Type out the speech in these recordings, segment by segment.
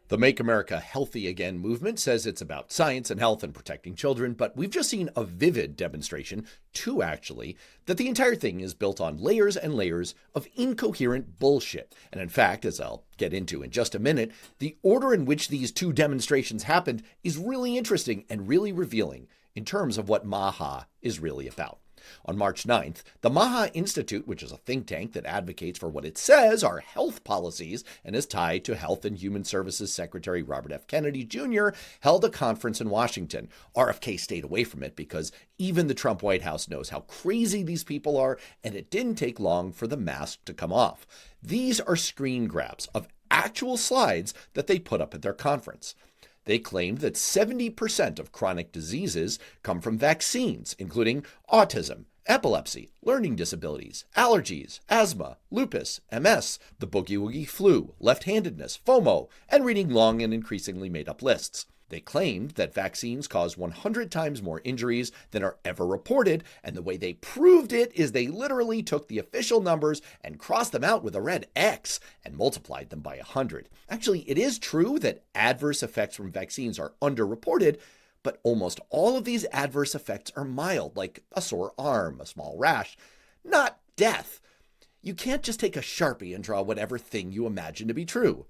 The Make America Healthy Again movement says it's about science and health and protecting children, but we've just seen a vivid demonstration, two actually, that the entire thing is built on layers and layers of incoherent bullshit. And in fact, as I'll get into in just a minute, the order in which these two demonstrations happened is really interesting and really revealing in terms of what MAHA is really about. On March 9th, the MAHA Institute, which is a think tank that advocates for what it says are health policies and is tied to Health and Human Services Secretary Robert F. Kennedy Jr., held a conference in Washington. RFK stayed away from it because even the Trump White House knows how crazy these people are, and it didn't take long for the mask to come off. These are screen grabs of actual slides that they put up at their conference. They claimed that 70% of chronic diseases come from vaccines, including autism, epilepsy, learning disabilities, allergies, asthma, lupus, MS, the boogie-woogie flu, left-handedness, FOMO, and reading long and increasingly made-up lists. They claimed that vaccines cause 100 times more injuries than are ever reported, and the way they proved it is they literally took the official numbers and crossed them out with a red X and multiplied them by 100. Actually, it is true that adverse effects from vaccines are underreported, but almost all of these adverse effects are mild, like a sore arm, a small rash, not death. You can't just take a Sharpie and draw whatever thing you imagine to be true.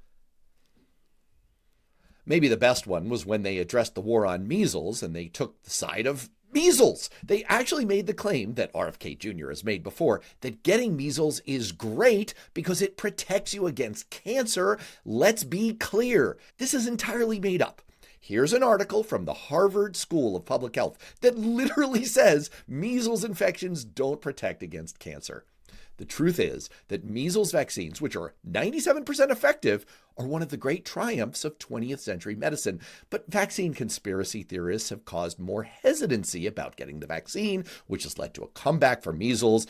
Maybe the best one was when they addressed the war on measles and they took the side of measles. They actually made the claim that RFK Jr. has made before, that getting measles is great because it protects you against cancer. Let's be clear, this is entirely made up. Here's an article from the Harvard School of Public Health that literally says measles infections don't protect against cancer. The truth is that measles vaccines, which are 97% effective, are one of the great triumphs of 20th century medicine. But vaccine conspiracy theorists have caused more hesitancy about getting the vaccine, which has led to a comeback for measles.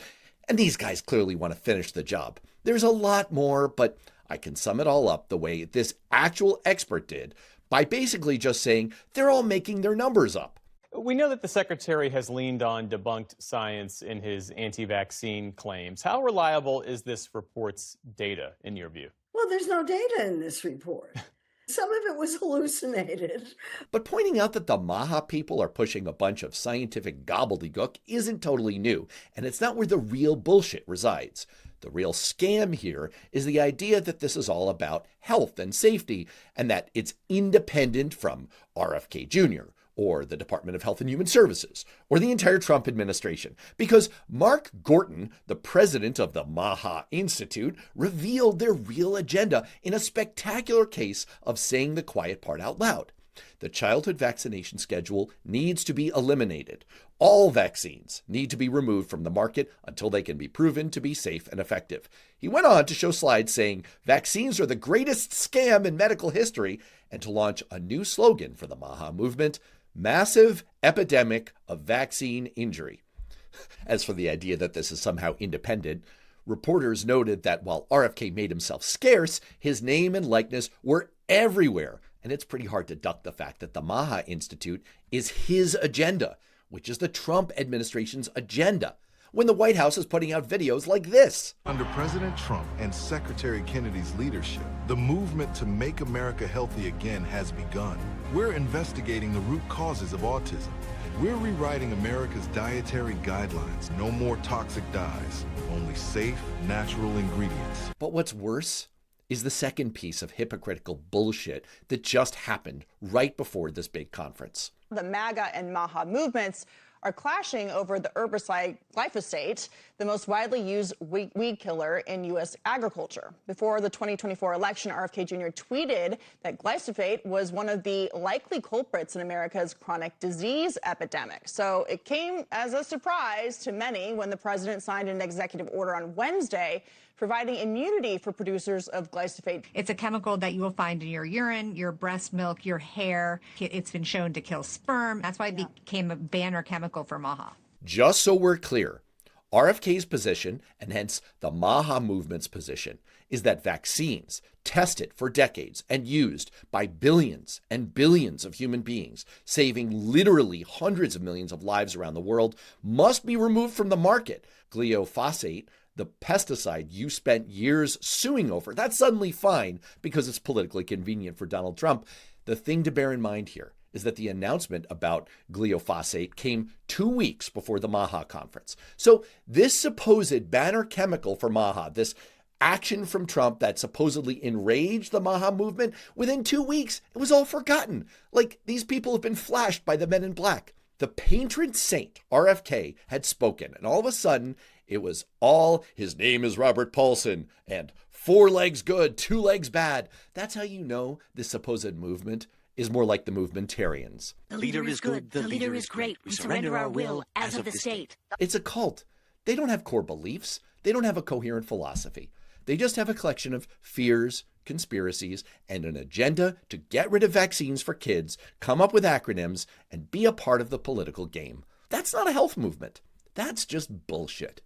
And these guys clearly want to finish the job. There's a lot more, but I can sum it all up the way this actual expert did by basically just saying they're all making their numbers up. We know that the secretary has leaned on debunked science in his anti-vaccine claims. How reliable is this report's data, in your view? Well, there's no data in this report. Some of it was hallucinated. But pointing out that the MAHA people are pushing a bunch of scientific gobbledygook isn't totally new, and it's not where the real bullshit resides. The real scam here is the idea that this is all about health and safety, and that it's independent from RFK Jr., or the Department of Health and Human Services, or the entire Trump administration. Because Mark Gorton, the president of the MAHA Institute, revealed their real agenda in a spectacular case of saying the quiet part out loud. The childhood vaccination schedule needs to be eliminated. All vaccines need to be removed from the market until they can be proven to be safe and effective. He went on to show slides saying vaccines are the greatest scam in medical history, and to launch a new slogan for the MAHA movement: massive epidemic of vaccine injury. As for the idea that this is somehow independent, reporters noted that while RFK made himself scarce, his name and likeness were everywhere. And it's pretty hard to duck the fact that the MAHA Institute is his agenda, which is the Trump administration's agenda, when the White House is putting out videos like this. Under President Trump and Secretary Kennedy's leadership, the movement to make America healthy again has begun. We're investigating the root causes of autism. We're rewriting America's dietary guidelines. No more toxic dyes, only safe, natural ingredients. But what's worse is the second piece of hypocritical bullshit that just happened right before this big conference. The MAGA and MAHA movements are clashing over the herbicide glyphosate, the most widely used weed killer in U.S. agriculture. Before the 2024 election, RFK Jr. tweeted that glyphosate was one of the likely culprits in America's chronic disease epidemic. So it came as a surprise to many when the president signed an executive order on Wednesday providing immunity for producers of glyphosate. It's a chemical that you will find in your urine, your breast milk, your hair. It's been shown to kill sperm. That's why it became a banner chemical for MAHA. Just so we're clear, RFK's position, and hence the MAHA movement's position, is that vaccines tested for decades and used by billions and billions of human beings, saving literally hundreds of millions of lives around the world, must be removed from the market. Glyphosate, the pesticide you spent years suing over, that's suddenly fine because it's politically convenient for Donald Trump. The thing to bear in mind here is that the announcement about glyphosate came 2 weeks before the MAHA conference. So this supposed banner chemical for MAHA, this action from Trump that supposedly enraged the MAHA movement, within 2 weeks, it was all forgotten. Like these people have been flashed by the men in black. The patron saint, RFK, had spoken, and all of a sudden, it was all, his name is Robert Paulson, and 4 legs good, 2 legs bad. That's how you know this supposed movement is more like the movementarians. The leader is good, the leader is great. We surrender our will as of the state. It's a cult. They don't have core beliefs. They don't have a coherent philosophy. They just have a collection of fears, conspiracies, and an agenda to get rid of vaccines for kids, come up with acronyms, and be a part of the political game. That's not a health movement. That's just bullshit.